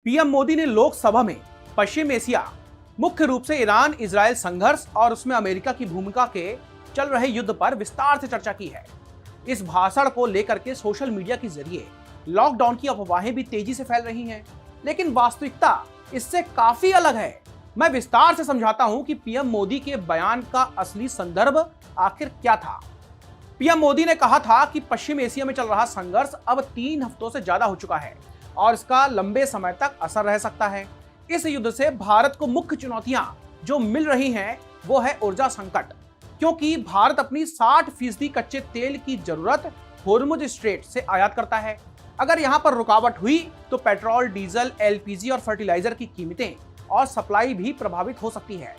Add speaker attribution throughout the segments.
Speaker 1: PM Modi ने लोकसभा में पश्चिम Asia, मुख्य रूप से ईरान इजरायल संघर्ष और उसमें अमेरिका की भूमिका के चल रहे युद्ध पर विस्तार से चर्चा की है। इस भाषण को लेकर के सोशल मीडिया के जरिए लॉकडाउन की अफवाहें भी तेजी से फैल रही हैं, लेकिन वास्तविकता इससे काफी अलग है। मैं विस्तार से समझाता हूं कि पीएम मोदी के बयान का असली संदर्भ आखिर क्या था। पीएम मोदी ने कहा था कि पश्चिम एशिया में चल रहा संघर्ष अब 3 हफ्तों से ज्यादा हो चुका है और इसका लंबे समय तक असर रह सकता है। इस युद्ध से भारत को मुख्य चुनौतियां जो मिल रही हैं वो है ऊर्जा संकट, क्योंकि भारत अपनी 60% कच्चे तेल की जरूरत होर्मुज स्ट्रेट से आयात करता है। अगर यहां पर रुकावट हुई तो पेट्रोल, डीजल, एलपीजी और फर्टिलाइजर की कीमतें और सप्लाई भी प्रभावित हो सकती है।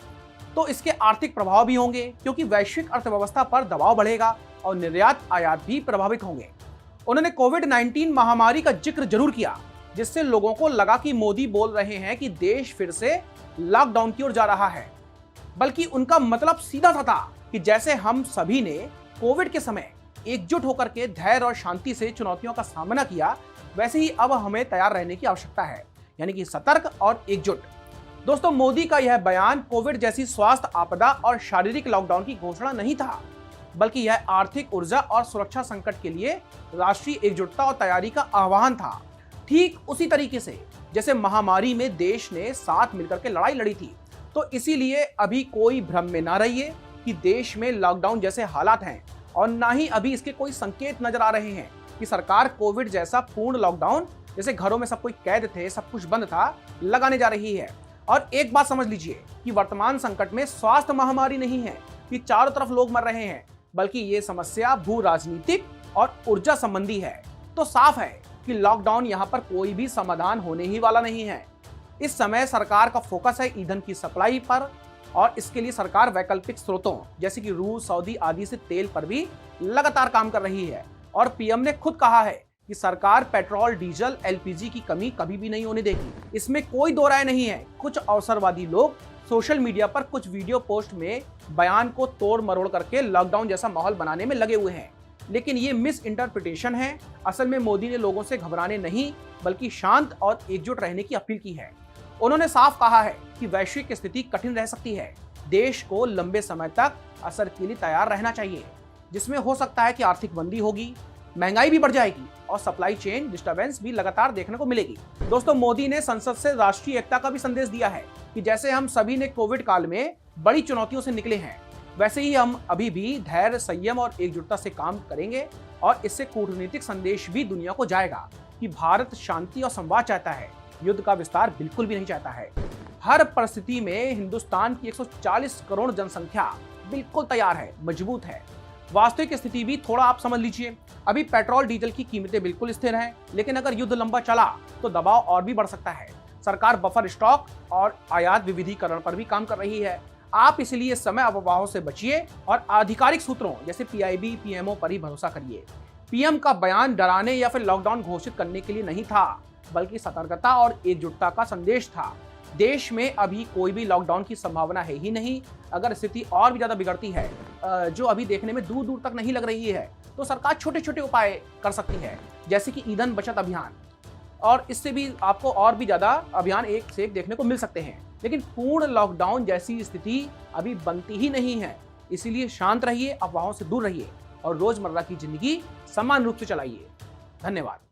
Speaker 1: तो इसके आर्थिक प्रभाव भी होंगे, क्योंकि वैश्विक अर्थव्यवस्था पर दबाव बढ़ेगा और निर्यात आयात भी प्रभावित होंगे। उन्होंने कोविड-19 महामारी का जिक्र जरूर किया, जिससे लोगों को लगा कि मोदी बोल रहे हैं कि देश फिर से लॉकडाउन की ओर जा रहा है। बल्कि उनका मतलब सीधा सा था कि जैसे हम सभी ने कोविड के समय एकजुट होकर के धैर्य और शांति से चुनौतियों का सामना किया, वैसे ही अब हमें तैयार रहने की आवश्यकता है, यानी कि सतर्क और एकजुट। दोस्तों, मोदी का यह बयान कोविड जैसी स्वास्थ्य आपदा और शारीरिक लॉकडाउन की घोषणा नहीं था, बल्कि यह आर्थिक, ऊर्जा और सुरक्षा संकट के लिए राष्ट्रीय एकजुटता और तैयारी का आह्वान था। ठीक उसी तरीके से जैसे महामारी में देश ने साथ मिलकर के लड़ाई लड़ी थी। तो इसीलिए अभी कोई भ्रम में ना रहिए कि देश में लॉकडाउन जैसे हालात हैं, और ना ही अभी इसके कोई संकेत नजर आ रहे हैं कि सरकार कोविड जैसा पूर्ण लॉकडाउन, जैसे घरों में सब कोई कैद थे, सब कुछ बंद था, लगाने जा रही है। और एक बात समझ लीजिए कि वर्तमान संकट में स्वास्थ्य महामारी नहीं है कि चारों तरफ लोग मर रहे हैं, बल्कि ये समस्या भू राजनीतिक और ऊर्जा संबंधी है। तो साफ है कि लॉकडाउन यहाँ पर कोई भी समाधान होने ही वाला नहीं है। इस समय सरकार का फोकस है ईंधन की सप्लाई पर, और इसके लिए सरकार वैकल्पिक स्रोतों जैसे कि रूस, सऊदी आदि से तेल पर भी लगातार काम कर रही है। और पीएम ने खुद कहा है कि सरकार पेट्रोल, डीजल, एलपीजी की कमी कभी भी नहीं होने देगी। इसमें कोई दो राय नहीं है। कुछ अवसरवादी लोग सोशल मीडिया पर कुछ वीडियो पोस्ट में बयान को तोड़ मरोड़ करके लॉकडाउन जैसा माहौल बनाने में लगे हुए हैं, लेकिन ये मिस इंटरप्रिटेशन है। असल में मोदी ने लोगों से घबराने नहीं, बल्कि शांत और एकजुट रहने की अपील की है। उन्होंने साफ कहा है कि वैश्विक स्थिति कठिन रह सकती है, देश को लंबे समय तक असर के लिए तैयार रहना चाहिए, जिसमें हो सकता है कि आर्थिक मंदी होगी, महंगाई भी बढ़ जाएगी और सप्लाई चेन डिस्टर्बेंस भी लगातार देखने को मिलेगी। दोस्तों, मोदी ने संसद से राष्ट्रीय एकता का भी संदेश दिया है कि जैसे हम सभी ने कोविड काल में बड़ी चुनौतियों से निकले हैं, वैसे ही हम अभी भी धैर्य, संयम और एकजुटता से काम करेंगे। और इससे कूटनीतिक संदेश भी दुनिया को जाएगा कि भारत शांति और संवाद चाहता है, युद्ध का विस्तार बिल्कुल भी नहीं चाहता है। हर परिस्थिति में हिंदुस्तान की 140 करोड़ जनसंख्या बिल्कुल तैयार है, मजबूत है। वास्तविक स्थिति भी थोड़ा आप समझ लीजिए। अभी पेट्रोल, डीजल की कीमतें बिल्कुल स्थिर हैं, लेकिन अगर युद्ध लंबा चला तो दबाव और भी बढ़ सकता है। सरकार बफर स्टॉक और आयात विविधीकरण पर भी काम कर रही है। आप इसलिए समय अफवाहों से बचिए और आधिकारिक सूत्रों जैसे पीआईबी, पीएमओ पर ही भरोसा करिए। पीएम का बयान डराने या फिर लॉकडाउन घोषित करने के लिए नहीं था, बल्कि सतर्कता और एकजुटता का संदेश था। देश में अभी कोई भी लॉकडाउन की संभावना है ही नहीं। अगर स्थिति और भी ज्यादा बिगड़ती है, जो अभी देखने में दूर दूर तक नहीं लग रही है, तो सरकार छोटे छोटे उपाय कर सकती है, जैसे कि ईंधन बचत अभियान, और इससे भी आपको और भी ज्यादा अभियान एक से एक देखने को मिल सकते हैं। लेकिन पूर्ण लॉकडाउन जैसी स्थिति अभी बनती ही नहीं है। इसीलिए शांत रहिए, अफवाहों से दूर रहिए और रोजमर्रा की जिंदगी समान रूप से चलाइए। धन्यवाद।